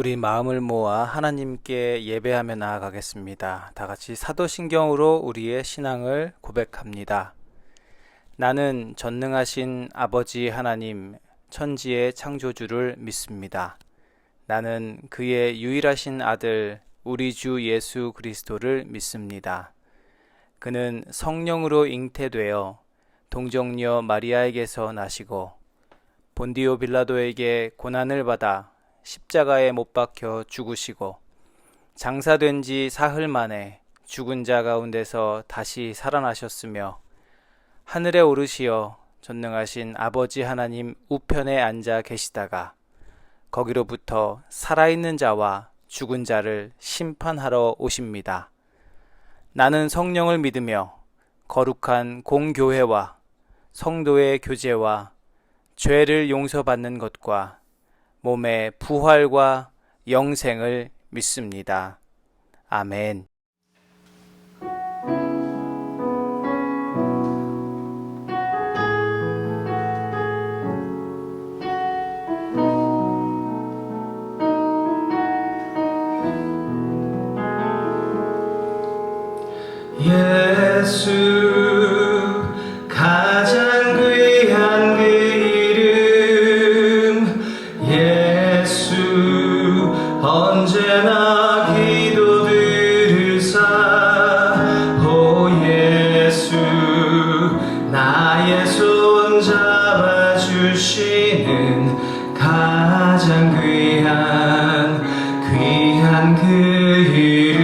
우리 마음을 모아 하나님께 예배하며 나아가겠습니다. 다 같이 사도신경으로 우리의 신앙을 고백합니다. 나는 전능하신 아버지 하나님, 천지의 창조주를 믿습니다. 나는 그의 유일하신 아들, 우리 주 예수 그리스도를 믿습니다. 그는 성령으로 잉태되어 동정녀 마리아에게서 나시고 본디오 빌라도에게 고난을 받아 십자가에 못 박혀 죽으시고 장사된 지 사흘 만에 죽은 자 가운데서 다시 살아나셨으며 하늘에 오르시어 전능하신 아버지 하나님 우편에 앉아 계시다가 거기로부터 살아있는 자와 죽은 자를 심판하러 오십니다. 나는 성령을 믿으며 거룩한 공교회와 성도의 교제와 죄를 용서받는 것과 몸의 부활과 영생을 믿습니다. 아멘. 예수 가장 귀한 그 이름 예수 언제나 기도 들으사 오 예수 나의 손 잡아주시는 가장 귀한 그 이름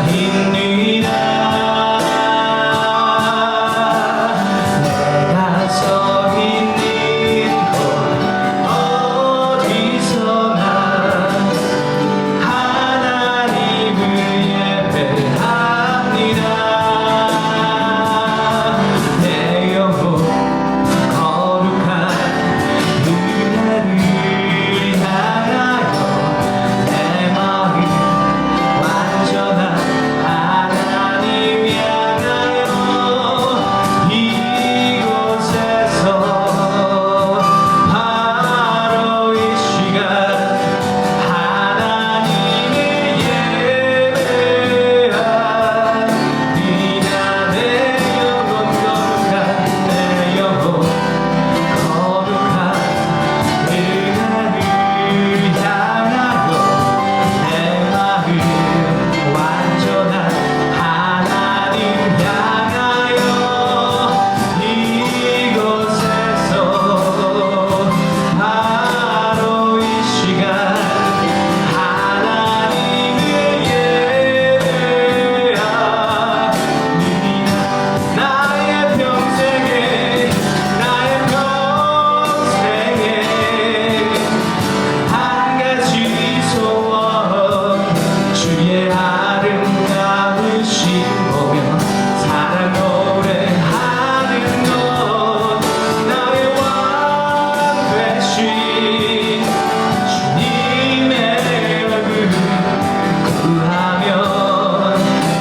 예배자입니다. 내가 서 있는 곳 어디서나 하나님을 예배합니다. 내 영혼 거룩한 은혜를 향하여 내 마음 완전한 하나님 향하여 이곳에서 바로 이 시간 하나님을 예배합니다. 내 영혼 거룩한 내 영혼 거룩한 은혜를 향하여 내 마음 완전한 하나님 향하여 이곳에서 바로 이 시간 하나님을 예배합니다. 나의 평생에 한 가지 소원 주의 아름다우신 보며 사랑 노래하는 것 나의 왕 되신 주님의 얼굴 구하며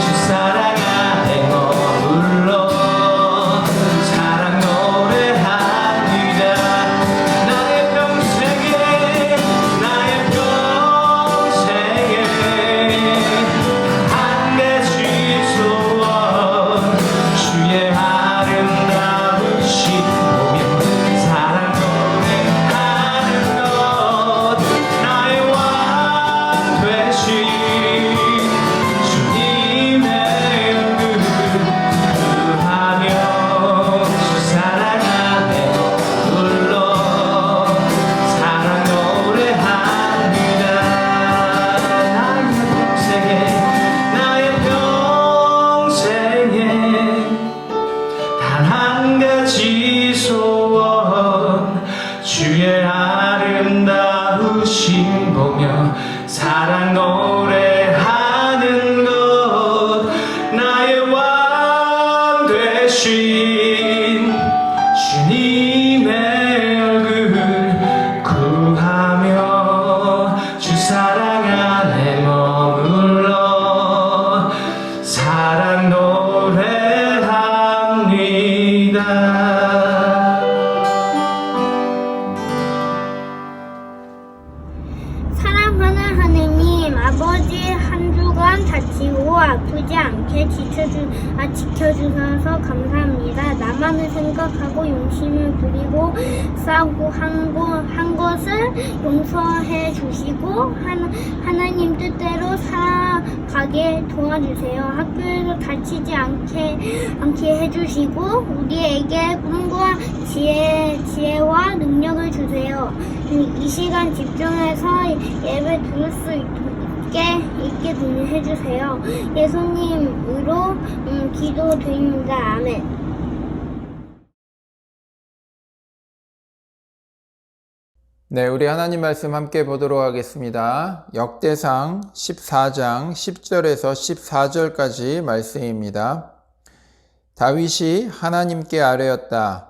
주 사랑 안에 머물러 사랑 노래합니다. 나의 평생에 한 가지 소원 주의 아름다우신 보며 사랑 노래하는 것 나의 왕 되신 주님의 얼굴 구하며 주 사랑 안에 머물러 사랑 노래합니다. 나의 평생에 단 한 가지 소원 주의 아름다우신 보며 사랑 노래하는 것 나의 왕 되신 주님의 얼굴 구하며 주 사랑 안에 머물러 사랑 노래합니다. 사랑하는 하느님 아버지, 한 주간 다치고 아프지 않게 지켜주셔서 감사합니다. 나만을 생각하고 용심을 부리고 싸우고 한 것을 용서해 주시고 하나님 뜻대로 살아가게 도와주세요. 학교에서 다치지 않게 해주시고 우리에게 꿈과 지혜와 능력을 주세요. 이 시간 집중해서 예배 들을 수 있게 해주세요. 예수님으로 기도드립니다. 아멘. 네, 우리 하나님 말씀 함께 보도록 하겠습니다. 역대상 14장 10절에서 14절까지 말씀입니다. 다윗이 하나님께 아뢰었다.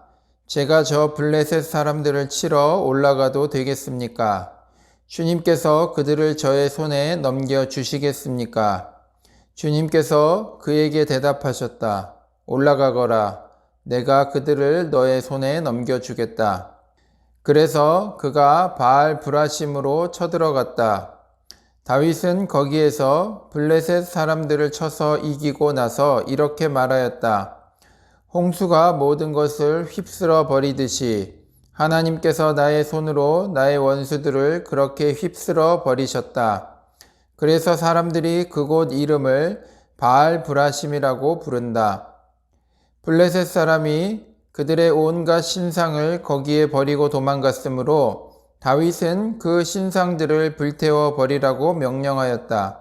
제가 저 블레셋 사람들을 치러 올라가도 되겠습니까? 주님께서 그들을 저의 손에 넘겨주시겠습니까? 주님께서 그에게 대답하셨다. 올라가거라. 내가 그들을 너의 손에 넘겨주겠다. 그래서 그가 바알 브라심으로 쳐들어갔다. 다윗은 거기에서 블레셋 사람들을 쳐서 이기고 나서 이렇게 말하였다. 홍수가 모든 것을 휩쓸어 버리듯이 하나님께서 나의 손으로 나의 원수들을 그렇게 휩쓸어 버리셨다. 그래서 사람들이 그곳 이름을 바알 브라심이라고 부른다. 블레셋 사람이 그들의 온갖 신상을 거기에 버리고 도망갔으므로 다윗은 그 신상들을 불태워 버리라고 명령하였다.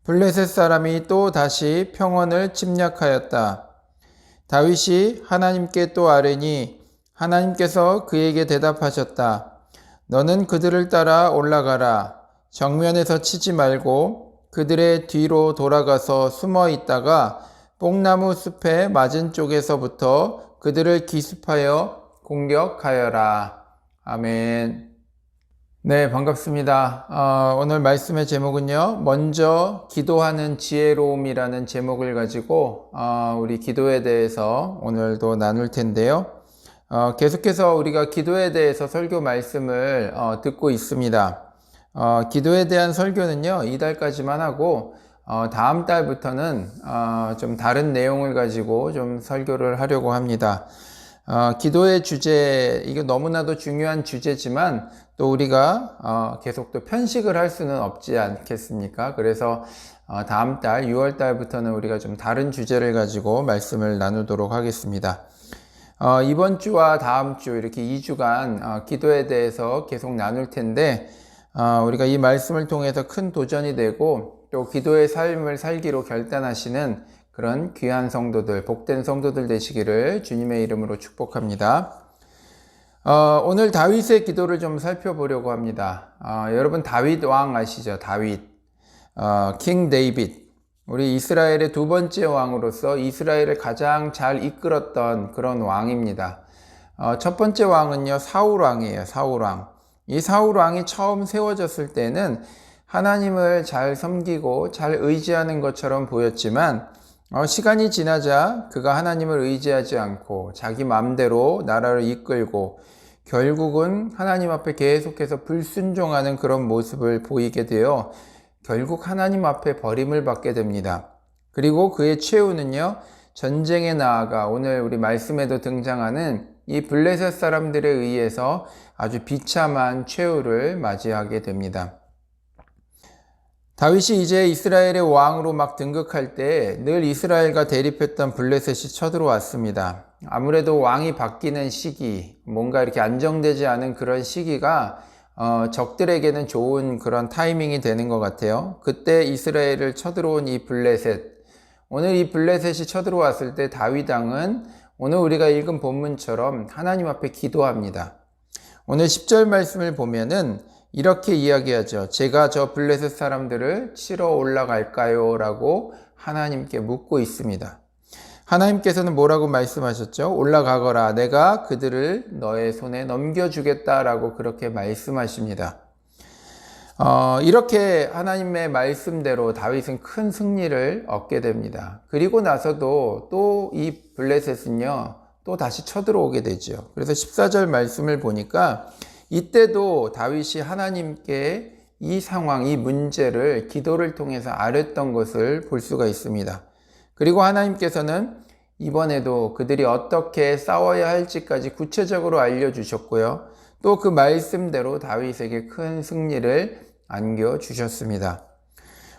블레셋 사람이 또 다시 평원을 침략하였다. 다윗이 하나님께 또 아뢰니 하나님께서 그에게 대답하셨다. 너는 그들을 따라 올라가라. 정면에서 치지 말고 그들의 뒤로 돌아가서 숨어 있다가 뽕나무 숲의 맞은 쪽에서부터 그들을 기습하여 공격하여라. 아멘. 네, 반갑습니다. 오늘 말씀의 제목은요, 먼저 기도하는 지혜로움이라는 제목을 가지고 우리 기도에 대해서 오늘도 나눌 텐데요. 계속해서 우리가 기도에 대해서 설교 말씀을 듣고 있습니다. 기도에 대한 설교는요, 이달까지만 하고 다음 달부터는 좀 다른 내용을 가지고 좀 설교를 하려고 합니다. 기도의 주제, 이게 너무나도 중요한 주제지만 또 우리가 계속 또 편식을 할 수는 없지 않겠습니까? 그래서 다음 달 6월 달부터는 우리가 좀 다른 주제를 가지고 말씀을 나누도록 하겠습니다. 이번 주와 다음 주 이렇게 2주간 기도에 대해서 계속 나눌 텐데 우리가 이 말씀을 통해서 큰 도전이 되고 또 기도의 삶을 살기로 결단하시는 그런 귀한 성도들, 복된 성도들 되시기를 주님의 이름으로 축복합니다. 오늘 다윗의 기도를 좀 살펴보려고 합니다. 여러분 다윗 왕 아시죠? 다윗, 킹 데이빗. 우리 이스라엘의 두 번째 왕으로서 이스라엘을 가장 잘 이끌었던 그런 왕입니다. 첫 번째 왕은요, 사울 왕이에요. 사울 왕. 이 사울 왕이 처음 세워졌을 때는 하나님을 잘 섬기고 잘 의지하는 것처럼 보였지만 시간이 지나자 그가 하나님을 의지하지 않고 자기 마음대로 나라를 이끌고 결국은 하나님 앞에 계속해서 불순종하는 그런 모습을 보이게 되어 결국 하나님 앞에 버림을 받게 됩니다. 그리고 그의 최후는요, 전쟁에 나아가 오늘 우리 말씀에도 등장하는 이 블레셋 사람들에 의해서 아주 비참한 최후를 맞이하게 됩니다. 다윗이 이제 이스라엘의 왕으로 막 등극할 때 늘 이스라엘과 대립했던 블레셋이 쳐들어왔습니다. 아무래도 왕이 바뀌는 시기, 뭔가 이렇게 안정되지 않은 그런 시기가 적들에게는 좋은 그런 타이밍이 되는 것 같아요. 그때 이스라엘을 쳐들어온 이 블레셋, 오늘 이 블레셋이 쳐들어왔을 때 다윗 왕은 오늘 우리가 읽은 본문처럼 하나님 앞에 기도합니다. 오늘 10절 말씀을 보면은 이렇게 이야기하죠. 제가 저 블레셋 사람들을 치러 올라갈까요? 라고 하나님께 묻고 있습니다. 하나님께서는 뭐라고 말씀하셨죠? 올라가거라. 내가 그들을 너의 손에 넘겨주겠다. 라고 그렇게 말씀하십니다. 이렇게 하나님의 말씀대로 다윗은 큰 승리를 얻게 됩니다. 그리고 나서도 또 이 블레셋은요, 또 다시 쳐들어오게 되죠. 그래서 14절 말씀을 보니까 이때도 다윗이 하나님께 이 상황, 이 문제를 기도를 통해서 아뢰었던 것을 볼 수가 있습니다. 그리고 하나님께서는 이번에도 그들이 어떻게 싸워야 할지까지 구체적으로 알려주셨고요. 또 그 말씀대로 다윗에게 큰 승리를 안겨주셨습니다.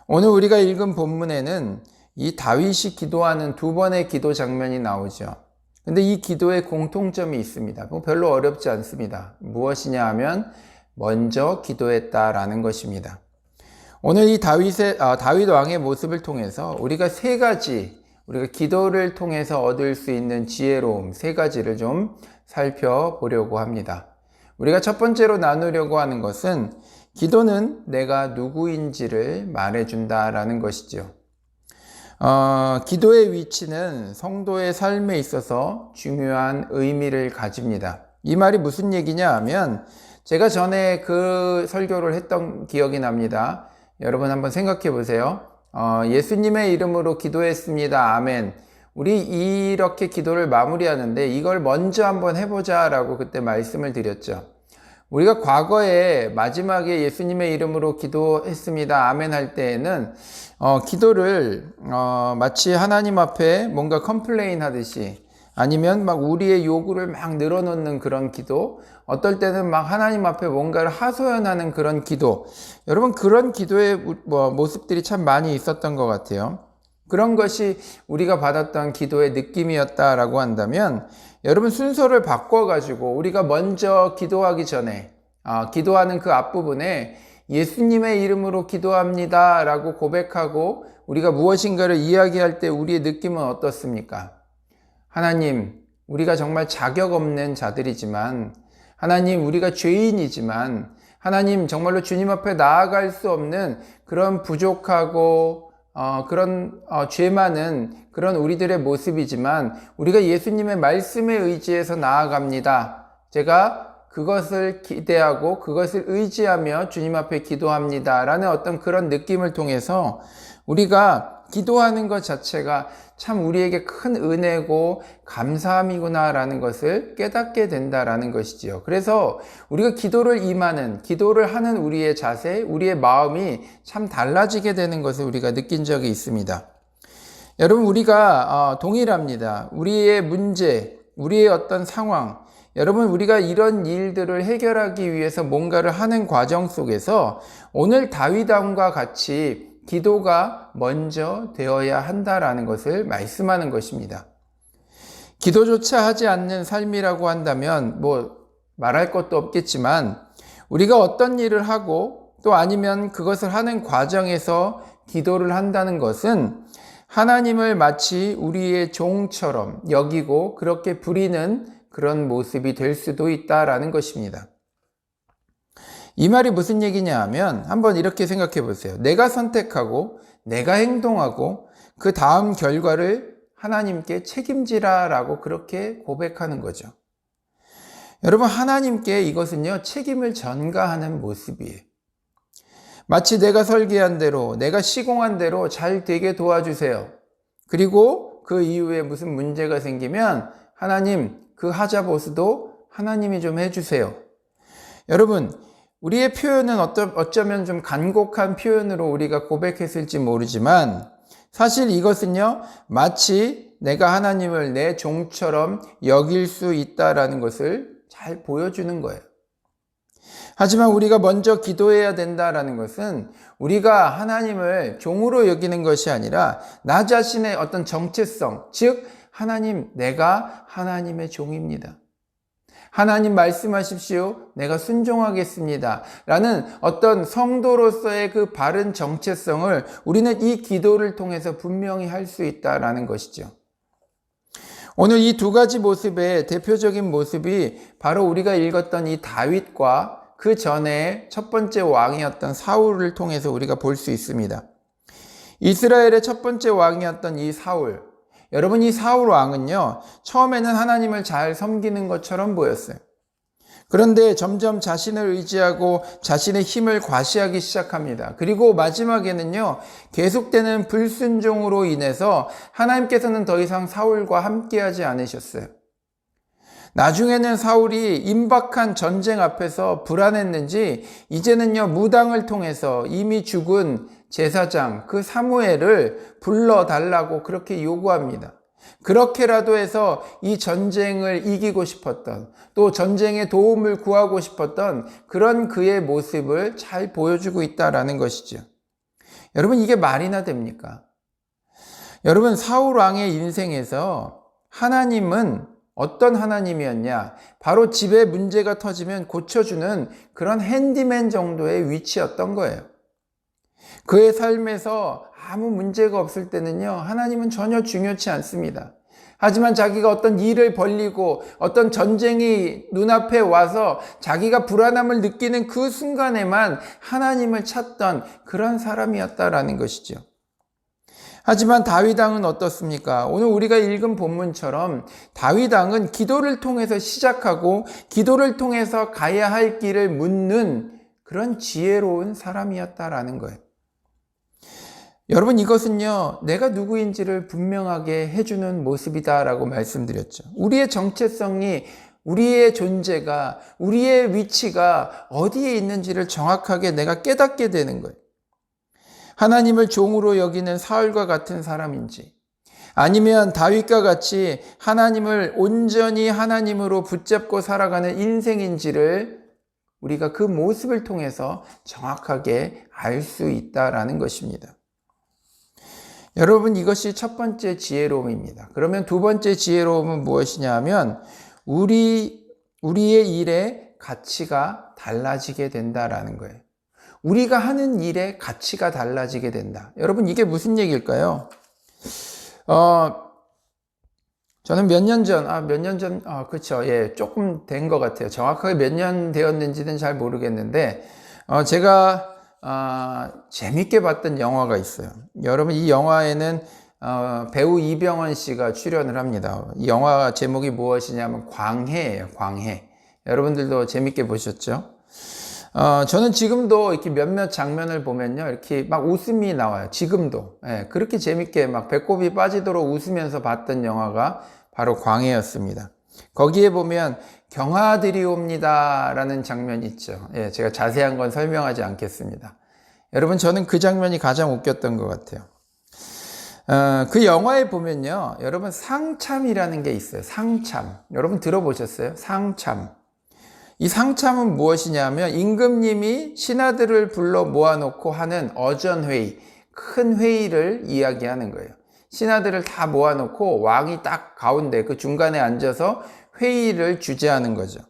오늘 우리가 읽은 본문에는 이 다윗이 기도하는 두 번의 기도 장면이 나오죠. 근데 이 기도에 공통점이 있습니다. 별로 어렵지 않습니다. 무엇이냐 하면 먼저 기도했다라는 것입니다. 오늘 이 다윗 왕의 모습을 통해서 우리가 세 가지, 우리가 기도를 통해서 얻을 수 있는 지혜로움 세 가지를 좀 살펴보려고 합니다. 우리가 첫 번째로 나누려고 하는 것은 기도는 내가 누구인지를 말해준다라는 것이죠. 기도의 위치는 성도의 삶에 있어서 중요한 의미를 가집니다. 이 말이 무슨 얘기냐 하면 제가 전에 그 설교를 했던 기억이 납니다. 여러분 한번 생각해 보세요. 예수님의 이름으로 기도했습니다. 아멘. 우리 이렇게 기도를 마무리하는데 이걸 먼저 한번 해보자 라고 그때 말씀을 드렸죠. 우리가 과거에 마지막에 예수님의 이름으로 기도했습니다. 아멘 할 때에는 기도를 마치 하나님 앞에 뭔가 컴플레인 하듯이 아니면 막 우리의 요구를 막 늘어놓는 그런 기도, 어떨 때는 막 하나님 앞에 뭔가를 하소연하는 그런 기도, 여러분 그런 기도의 모습들이 참 많이 있었던 것 같아요. 그런 것이 우리가 받았던 기도의 느낌이었다라고 한다면 여러분 순서를 바꿔가지고 우리가 먼저 기도하기 전에 기도하는 그 앞부분에 예수님의 이름으로 기도합니다 라고 고백하고 우리가 무엇인가를 이야기할 때 우리의 느낌은 어떻습니까? 하나님, 우리가 정말 자격 없는 자들이지만, 하나님, 우리가 죄인이지만, 하나님, 정말로 주님 앞에 나아갈 수 없는 그런 부족하고 그런 죄 많은 그런 우리들의 모습이지만, 우리가 예수님의 말씀에 의지해서 나아갑니다. 제가 그것을 기대하고 그것을 의지하며 주님 앞에 기도합니다 라는 어떤 그런 느낌을 통해서 우리가 기도하는 것 자체가 참 우리에게 큰 은혜고 감사함이구나 라는 것을 깨닫게 된다라는 것이지요. 그래서 우리가 기도를 임하는, 기도를 하는 우리의 자세, 우리의 마음이 참 달라지게 되는 것을 우리가 느낀 적이 있습니다. 여러분, 우리가 동일합니다. 우리의 문제, 우리의 어떤 상황, 여러분, 우리가 이런 일들을 해결하기 위해서 뭔가를 하는 과정 속에서 오늘 다윗왕과 같이 기도가 먼저 되어야 한다라는 것을 말씀하는 것입니다. 기도조차 하지 않는 삶이라고 한다면 말할 것도 없겠지만, 우리가 어떤 일을 하고 또 아니면 그것을 하는 과정에서 기도를 한다는 것은 하나님을 마치 우리의 종처럼 여기고 그렇게 부리는 그런 모습이 될 수도 있다라는 것입니다. 이 말이 무슨 얘기냐 하면 한번 이렇게 생각해 보세요. 내가 선택하고 내가 행동하고 그 다음 결과를 하나님께 책임지라 라고 그렇게 고백하는 거죠. 여러분, 하나님께 이것은요, 책임을 전가하는 모습이에요. 마치 내가 설계한 대로, 내가 시공한 대로 잘 되게 도와주세요. 그리고 그 이후에 무슨 문제가 생기면 하나님, 그 하자보수도 하나님이 좀 해주세요. 여러분, 우리의 표현은 어쩌면 좀 간곡한 표현으로 우리가 고백했을지 모르지만 사실 이것은요, 마치 내가 하나님을 내 종처럼 여길 수 있다라는 것을 잘 보여주는 거예요. 하지만 우리가 먼저 기도해야 된다라는 것은 우리가 하나님을 종으로 여기는 것이 아니라 나 자신의 어떤 정체성, 즉 하나님, 내가 하나님의 종입니다. 하나님 말씀하십시오. 내가 순종하겠습니다. 라는 어떤 성도로서의 그 바른 정체성을 우리는 이 기도를 통해서 분명히 할 수 있다라는 것이죠. 오늘 이 두 가지 모습의 대표적인 모습이 바로 우리가 읽었던 이 다윗과 그 전에 첫 번째 왕이었던 사울을 통해서 우리가 볼 수 있습니다. 이스라엘의 첫 번째 왕이었던 이 사울, 여러분, 이 사울 왕은요, 처음에는 하나님을 잘 섬기는 것처럼 보였어요. 그런데 점점 자신을 의지하고 자신의 힘을 과시하기 시작합니다. 그리고 마지막에는요, 계속되는 불순종으로 인해서 하나님께서는 더 이상 사울과 함께하지 않으셨어요. 나중에는 사울이 임박한 전쟁 앞에서 불안했는지 이제는요, 무당을 통해서 이미 죽은 제사장 그 사무엘을 불러달라고 그렇게 요구합니다. 그렇게라도 해서 이 전쟁을 이기고 싶었던, 또 전쟁에 도움을 구하고 싶었던 그런 그의 모습을 잘 보여주고 있다라는 것이죠. 여러분, 이게 말이나 됩니까? 여러분, 사울 왕의 인생에서 하나님은 어떤 하나님이었냐? 바로 집에 문제가 터지면 고쳐주는 그런 핸디맨 정도의 위치였던 거예요. 그의 삶에서 아무 문제가 없을 때는요, 하나님은 전혀 중요치 않습니다. 하지만 자기가 어떤 일을 벌리고 어떤 전쟁이 눈앞에 와서 자기가 불안함을 느끼는 그 순간에만 하나님을 찾던 그런 사람이었다라는 것이죠. 하지만 다윗 왕은 어떻습니까? 오늘 우리가 읽은 본문처럼 다윗 왕은 기도를 통해서 시작하고 기도를 통해서 가야 할 길을 묻는 그런 지혜로운 사람이었다라는 거예요. 여러분, 이것은요, 내가 누구인지를 분명하게 해주는 모습이다라고 말씀드렸죠. 우리의 정체성이, 우리의 존재가, 우리의 위치가 어디에 있는지를 정확하게 내가 깨닫게 되는 거예요. 하나님을 종으로 여기는 사울과 같은 사람인지, 아니면 다윗과 같이 하나님을 온전히 하나님으로 붙잡고 살아가는 인생인지를 우리가 그 모습을 통해서 정확하게 알 수 있다라는 것입니다. 여러분, 이것이 첫 번째 지혜로움입니다. 그러면 두 번째 지혜로움은 무엇이냐 하면 우리의 일의 가치가 달라지게 된다라는 거예요. 우리가 하는 일의 가치가 달라지게 된다. 여러분, 이게 무슨 얘기일까요? 저는 몇 년 전, 그렇죠. 예, 조금 된 것 같아요. 정확하게 몇 년 되었는지는 잘 모르겠는데, 제가, 재밌게 봤던 영화가 있어요. 여러분, 이 영화에는, 배우 이병헌 씨가 출연을 합니다. 이 영화 제목이 무엇이냐면 광해예요, 광해. 여러분들도 재밌게 보셨죠? 저는 지금도 이렇게 몇몇 장면을 보면요, 이렇게 막 웃음이 나와요. 지금도. 예, 그렇게 재밌게 막 배꼽이 빠지도록 웃으면서 봤던 영화가 바로 광해였습니다. 거기에 보면 경하들이 옵니다 라는 장면이 있죠. 예, 제가 자세한 건 설명하지 않겠습니다. 여러분, 저는 그 장면이 가장 웃겼던 것 같아요. 그 영화에 보면요, 여러분 상참이라는 게 있어요. 상참. 여러분 들어보셨어요? 상참. 이 상참은 무엇이냐면 임금님이 신하들을 불러 모아놓고 하는 어전회의, 큰 회의를 이야기하는 거예요. 신하들을 다 모아놓고 왕이 딱 가운데 그 중간에 앉아서 회의를 주재하는 거죠.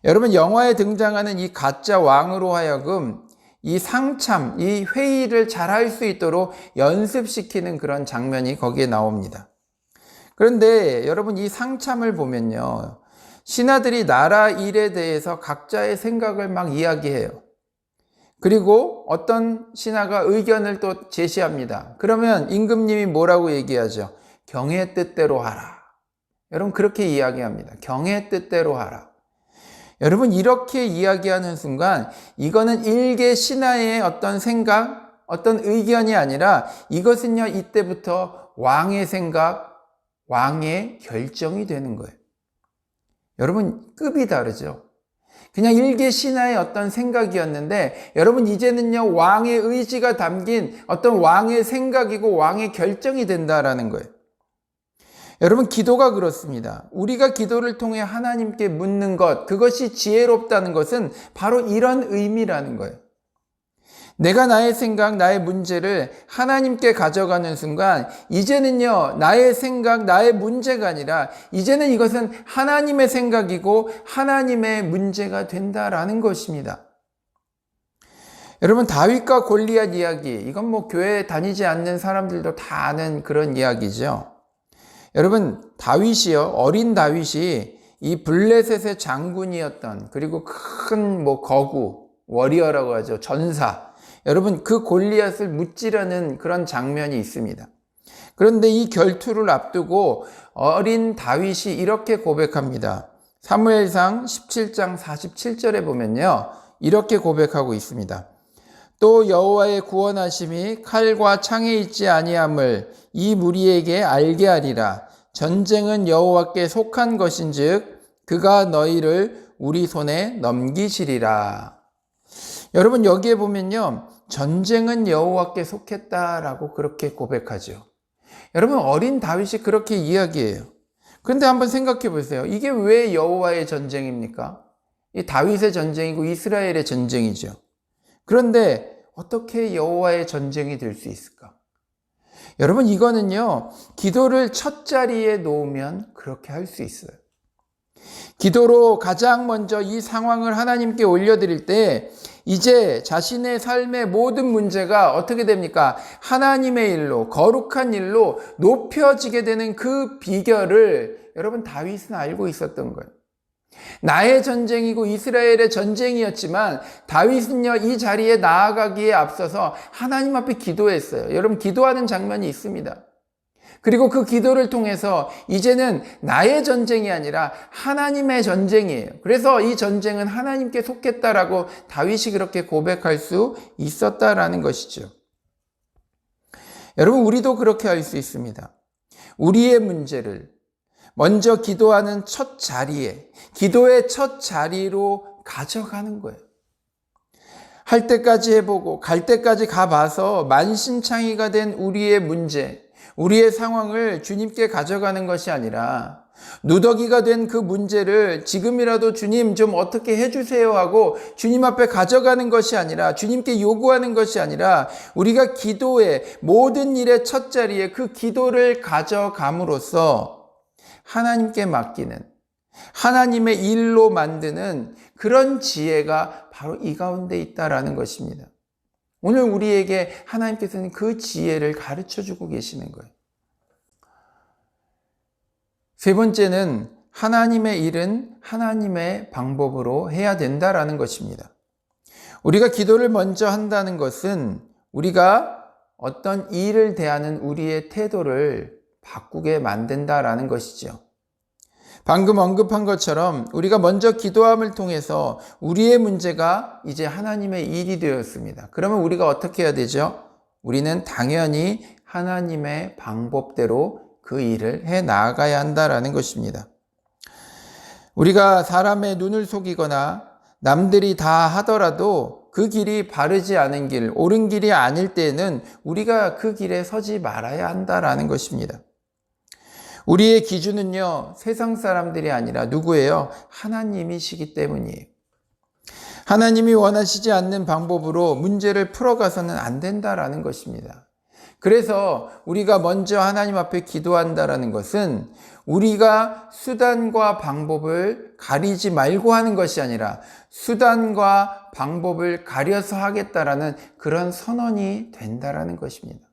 여러분, 영화에 등장하는 이 가짜 왕으로 하여금 이 상참, 이 회의를 잘할 수 있도록 연습시키는 그런 장면이 거기에 나옵니다. 그런데 여러분, 이 상참을 보면요, 신하들이 나라 일에 대해서 각자의 생각을 막 이야기해요. 그리고 어떤 신하가 의견을 또 제시합니다. 그러면 임금님이 뭐라고 얘기하죠? 경의 뜻대로 하라. 여러분, 그렇게 이야기합니다. 경의 뜻대로 하라. 여러분, 이렇게 이야기하는 순간 이거는 일개 신하의 어떤 생각, 어떤 의견이 아니라 이것은요, 이때부터 왕의 생각, 왕의 결정이 되는 거예요. 여러분, 급이 다르죠. 그냥 일개 신하의 어떤 생각이었는데 여러분, 이제는요, 왕의 의지가 담긴 어떤 왕의 생각이고 왕의 결정이 된다라는 거예요. 여러분, 기도가 그렇습니다. 우리가 기도를 통해 하나님께 묻는 것, 그것이 지혜롭다는 것은 바로 이런 의미라는 거예요. 내가 나의 생각, 나의 문제를 하나님께 가져가는 순간 이제는요, 나의 생각, 나의 문제가 아니라 이제는 이것은 하나님의 생각이고 하나님의 문제가 된다라는 것입니다. 여러분, 다윗과 골리앗 이야기, 이건 뭐 교회 다니지 않는 사람들도 다 아는 그런 이야기죠. 여러분, 다윗이요, 어린 다윗이 이 블레셋의 장군이었던, 그리고 큰 뭐 거구, 워리어라고 하죠, 전사. 여러분, 그 골리앗을 무찌르는 그런 장면이 있습니다. 그런데 이 결투를 앞두고 어린 다윗이 이렇게 고백합니다. 사무엘상 17장 47절에 보면요, 이렇게 고백하고 있습니다. 또 여호와의 구원하심이 칼과 창에 있지 아니함을 이 무리에게 알게 하리라. 전쟁은 여호와께 속한 것인즉 그가 너희를 우리 손에 넘기시리라. 여러분, 여기에 보면요, 전쟁은 여호와께 속했다라고 그렇게 고백하죠. 여러분, 어린 다윗이 그렇게 이야기해요. 그런데 한번 생각해 보세요. 이게 왜 여호와의 전쟁입니까? 이 다윗의 전쟁이고 이스라엘의 전쟁이죠. 그런데 어떻게 여호와의 전쟁이 될 수 있을까? 여러분, 이거는요, 기도를 첫 자리에 놓으면 그렇게 할 수 있어요. 기도로 가장 먼저 이 상황을 하나님께 올려드릴 때 이제 자신의 삶의 모든 문제가 어떻게 됩니까? 하나님의 일로, 거룩한 일로 높여지게 되는 그 비결을 여러분, 다윗은 알고 있었던 거예요. 나의 전쟁이고 이스라엘의 전쟁이었지만 다윗은요, 이 자리에 나아가기에 앞서서 하나님 앞에 기도했어요. 여러분, 기도하는 장면이 있습니다. 그리고 그 기도를 통해서 이제는 나의 전쟁이 아니라 하나님의 전쟁이에요. 그래서 이 전쟁은 하나님께 속했다라고 다윗이 그렇게 고백할 수 있었다라는 것이죠. 여러분, 우리도 그렇게 할 수 있습니다. 우리의 문제를 먼저 기도하는 첫 자리에, 기도의 첫 자리로 가져가는 거예요. 할 때까지 해보고 갈 때까지 가봐서 만신창이가 된 우리의 문제, 우리의 상황을 주님께 가져가는 것이 아니라 누더기가 된 그 문제를 지금이라도 주님 좀 어떻게 해주세요 하고 주님 앞에 가져가는 것이 아니라, 주님께 요구하는 것이 아니라 우리가 기도의 모든 일의 첫 자리에 그 기도를 가져감으로써 하나님께 맡기는, 하나님의 일로 만드는 그런 지혜가 바로 이 가운데 있다라는 것입니다. 오늘 우리에게 하나님께서는 그 지혜를 가르쳐 주고 계시는 거예요. 세 번째는 하나님의 일은 하나님의 방법으로 해야 된다라는 것입니다. 우리가 기도를 먼저 한다는 것은 우리가 어떤 일을 대하는 우리의 태도를 바꾸게 만든다라는 것이죠. 방금 언급한 것처럼 우리가 먼저 기도함을 통해서 우리의 문제가 이제 하나님의 일이 되었습니다. 그러면 우리가 어떻게 해야 되죠? 우리는 당연히 하나님의 방법대로 그 일을 해 나아가야 한다라는 것입니다. 우리가 사람의 눈을 속이거나 남들이 다 하더라도 그 길이 바르지 않은 길, 옳은 길이 아닐 때에는 우리가 그 길에 서지 말아야 한다라는 것입니다. 우리의 기준은요, 세상 사람들이 아니라 누구예요? 하나님이시기 때문이에요. 하나님이 원하시지 않는 방법으로 문제를 풀어가서는 안 된다라는 것입니다. 그래서 우리가 먼저 하나님 앞에 기도한다라는 것은 우리가 수단과 방법을 가리지 말고 하는 것이 아니라 수단과 방법을 가려서 하겠다라는 그런 선언이 된다라는 것입니다.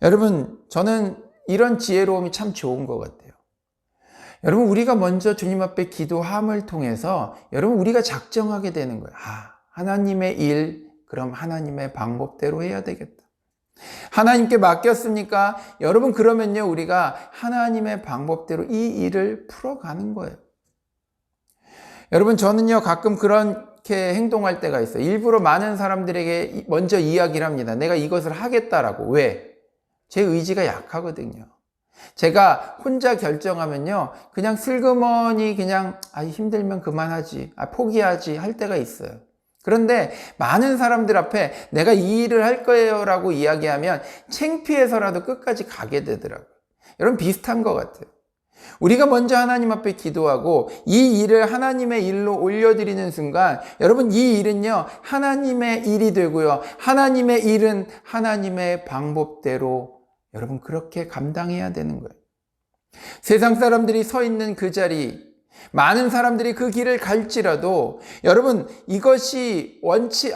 여러분, 저는 이런 지혜로움이 참 좋은 것 같아요. 여러분, 우리가 먼저 주님 앞에 기도함을 통해서 여러분, 우리가 작정하게 되는 거예요. 하나님의 일, 그럼 하나님의 방법대로 해야 되겠다. 하나님께 맡겼으니까 여러분, 그러면요, 우리가 하나님의 방법대로 이 일을 풀어가는 거예요. 여러분, 저는요, 가끔 그렇게 행동할 때가 있어요. 일부러 많은 사람들에게 먼저 이야기를 합니다. 내가 이것을 하겠다라고. 왜? 제 의지가 약하거든요. 제가 혼자 결정하면요, 그냥 슬그머니 그냥 힘들면 그만하지, 포기하지 할 때가 있어요. 그런데 많은 사람들 앞에 내가 이 일을 할 거예요 라고 이야기하면 창피해서라도 끝까지 가게 되더라고요. 여러분, 비슷한 것 같아요. 우리가 먼저 하나님 앞에 기도하고 이 일을 하나님의 일로 올려드리는 순간 여러분, 이 일은요, 하나님의 일이 되고요, 하나님의 일은 하나님의 방법대로 여러분 그렇게 감당해야 되는 거예요. 세상 사람들이 서 있는 그 자리, 많은 사람들이 그 길을 갈지라도 여러분, 이것이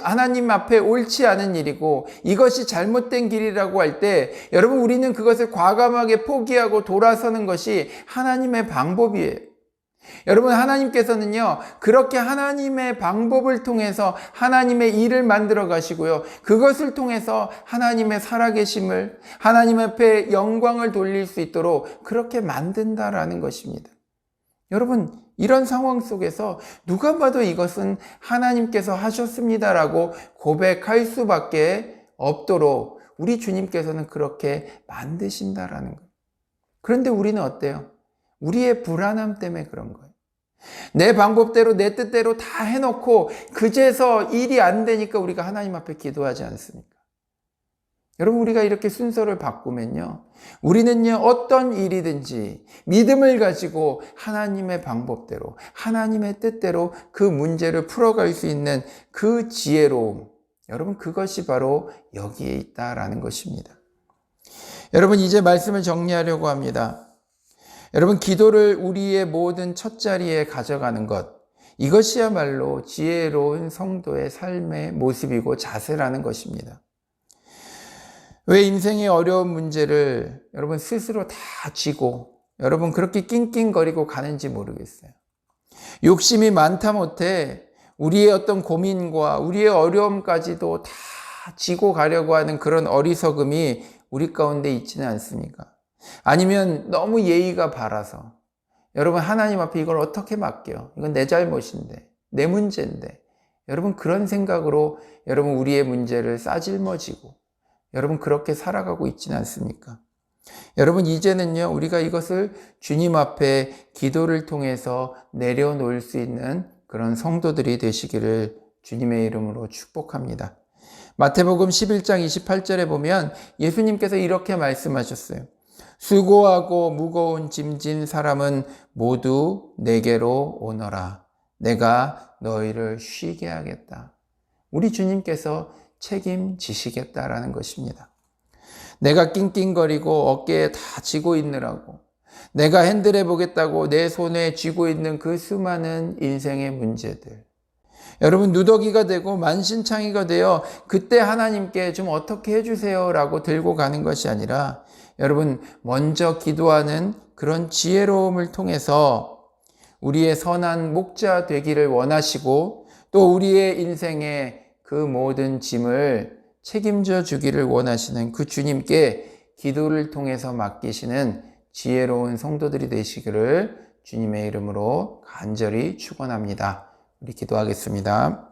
하나님 앞에 옳지 않은 일이고 이것이 잘못된 길이라고 할 때 여러분, 우리는 그것을 과감하게 포기하고 돌아서는 것이 하나님의 방법이에요. 여러분, 하나님께서는요, 그렇게 하나님의 방법을 통해서 하나님의 일을 만들어 가시고요, 그것을 통해서 하나님의 살아계심을, 하나님 앞에 영광을 돌릴 수 있도록 그렇게 만든다라는 것입니다. 여러분, 이런 상황 속에서 누가 봐도 이것은 하나님께서 하셨습니다라고 고백할 수밖에 없도록 우리 주님께서는 그렇게 만드신다라는 거예요. 그런데 우리는 어때요? 우리의 불안함 때문에 그런 거예요. 내 방법대로 내 뜻대로 다 해놓고 그제서 일이 안 되니까 우리가 하나님 앞에 기도하지 않습니까? 여러분, 우리가 이렇게 순서를 바꾸면요, 우리는요, 어떤 일이든지 믿음을 가지고 하나님의 방법대로, 하나님의 뜻대로 그 문제를 풀어갈 수 있는 그 지혜로움, 여러분, 그것이 바로 여기에 있다라는 것입니다. 여러분, 이제 말씀을 정리하려고 합니다. 여러분, 기도를 우리의 모든 첫 자리에 가져가는 것, 이것이야말로 지혜로운 성도의 삶의 모습이고 자세라는 것입니다. 왜 인생의 어려운 문제를 여러분 스스로 다 쥐고 여러분 그렇게 낑낑거리고 가는지 모르겠어요. 욕심이 많다 못해 우리의 어떤 고민과 우리의 어려움까지도 다 지고 가려고 하는 그런 어리석음이 우리 가운데 있지는 않습니까? 아니면 너무 예의가 바라서 여러분, 하나님 앞에 이걸 어떻게 맡겨? 이건 내 잘못인데, 내 문제인데, 여러분 그런 생각으로 여러분 우리의 문제를 싸질머지고 여러분 그렇게 살아가고 있지는 않습니까? 여러분, 이제는요, 우리가 이것을 주님 앞에 기도를 통해서 내려놓을 수 있는 그런 성도들이 되시기를 주님의 이름으로 축복합니다. 마태복음 11장 28절에 보면 예수님께서 이렇게 말씀하셨어요. 수고하고 무거운 짐진 사람은 모두 내게로 오너라. 내가 너희를 쉬게 하겠다. 우리 주님께서 책임지시겠다라는 것입니다. 내가 낑낑거리고 어깨에 다 지고 있느라고, 내가 핸들해 보겠다고 내 손에 쥐고 있는 그 수많은 인생의 문제들. 여러분, 누더기가 되고 만신창이가 되어 그때 하나님께 좀 어떻게 해주세요 라고 들고 가는 것이 아니라, 여러분, 먼저 기도하는 그런 지혜로움을 통해서 우리의 선한 목자 되기를 원하시고, 또 우리의 인생의 그 모든 짐을 책임져 주기를 원하시는 그 주님께 기도를 통해서 맡기시는 지혜로운 성도들이 되시기를 주님의 이름으로 간절히 축원합니다. 우리 기도하겠습니다.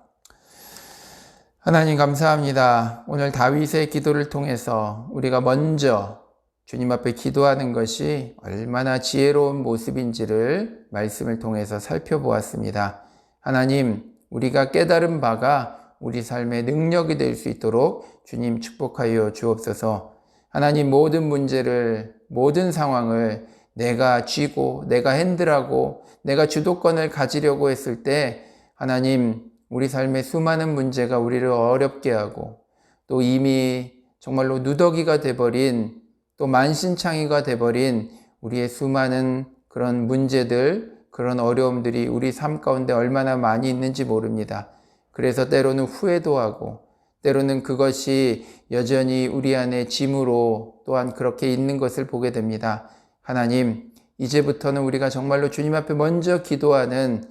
하나님, 감사합니다. 오늘 다윗의 기도를 통해서 우리가 먼저 주님 앞에 기도하는 것이 얼마나 지혜로운 모습인지를 말씀을 통해서 살펴보았습니다. 하나님, 우리가 깨달은 바가 우리 삶의 능력이 될 수 있도록 주님 축복하여 주옵소서. 하나님, 모든 문제를, 모든 상황을 내가 쥐고 내가 핸들하고 내가 주도권을 가지려고 했을 때, 하나님, 우리 삶의 수많은 문제가 우리를 어렵게 하고, 또 이미 정말로 누더기가 돼버린, 또 만신창이가 돼버린 우리의 수많은 그런 문제들, 그런 어려움들이 우리 삶 가운데 얼마나 많이 있는지 모릅니다. 그래서 때로는 후회도 하고, 때로는 그것이 여전히 우리 안에 짐으로 또한 그렇게 있는 것을 보게 됩니다. 하나님, 이제부터는 우리가 정말로 주님 앞에 먼저 기도하는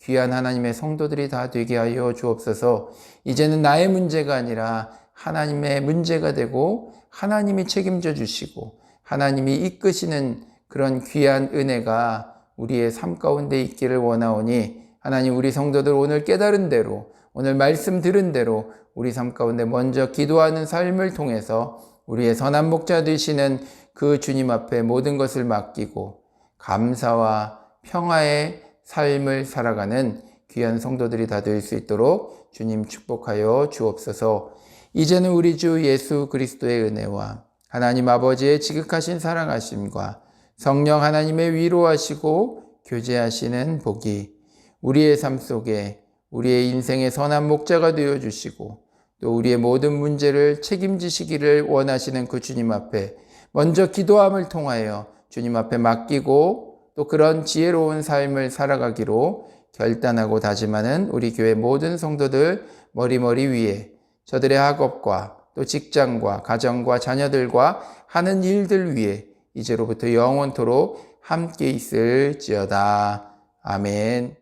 귀한 하나님의 성도들이 다 되게 하여 주옵소서. 이제는 나의 문제가 아니라 하나님의 문제가 되고, 하나님이 책임져 주시고 하나님이 이끄시는 그런 귀한 은혜가 우리의 삶 가운데 있기를 원하오니, 하나님, 우리 성도들 오늘 깨달은 대로, 오늘 말씀 들은 대로 우리 삶 가운데 먼저 기도하는 삶을 통해서 우리의 선한 목자 되시는 그 주님 앞에 모든 것을 맡기고 감사와 평화의 삶을 살아가는 귀한 성도들이 다 될 수 있도록 주님 축복하여 주옵소서. 이제는 우리 주 예수 그리스도의 은혜와 하나님 아버지의 지극하신 사랑하심과 성령 하나님의 위로하시고 교제하시는 복이 우리의 삶 속에 우리의 인생의 선한 목자가 되어주시고, 또 우리의 모든 문제를 책임지시기를 원하시는 그 주님 앞에 먼저 기도함을 통하여 주님 앞에 맡기고, 또 그런 지혜로운 삶을 살아가기로 결단하고 다짐하는 우리 교회 모든 성도들 머리머리 위에 저들의 학업과 또 직장과 가정과 자녀들과 하는 일들 위에 이제로부터 영원토록 함께 있을지어다. 아멘.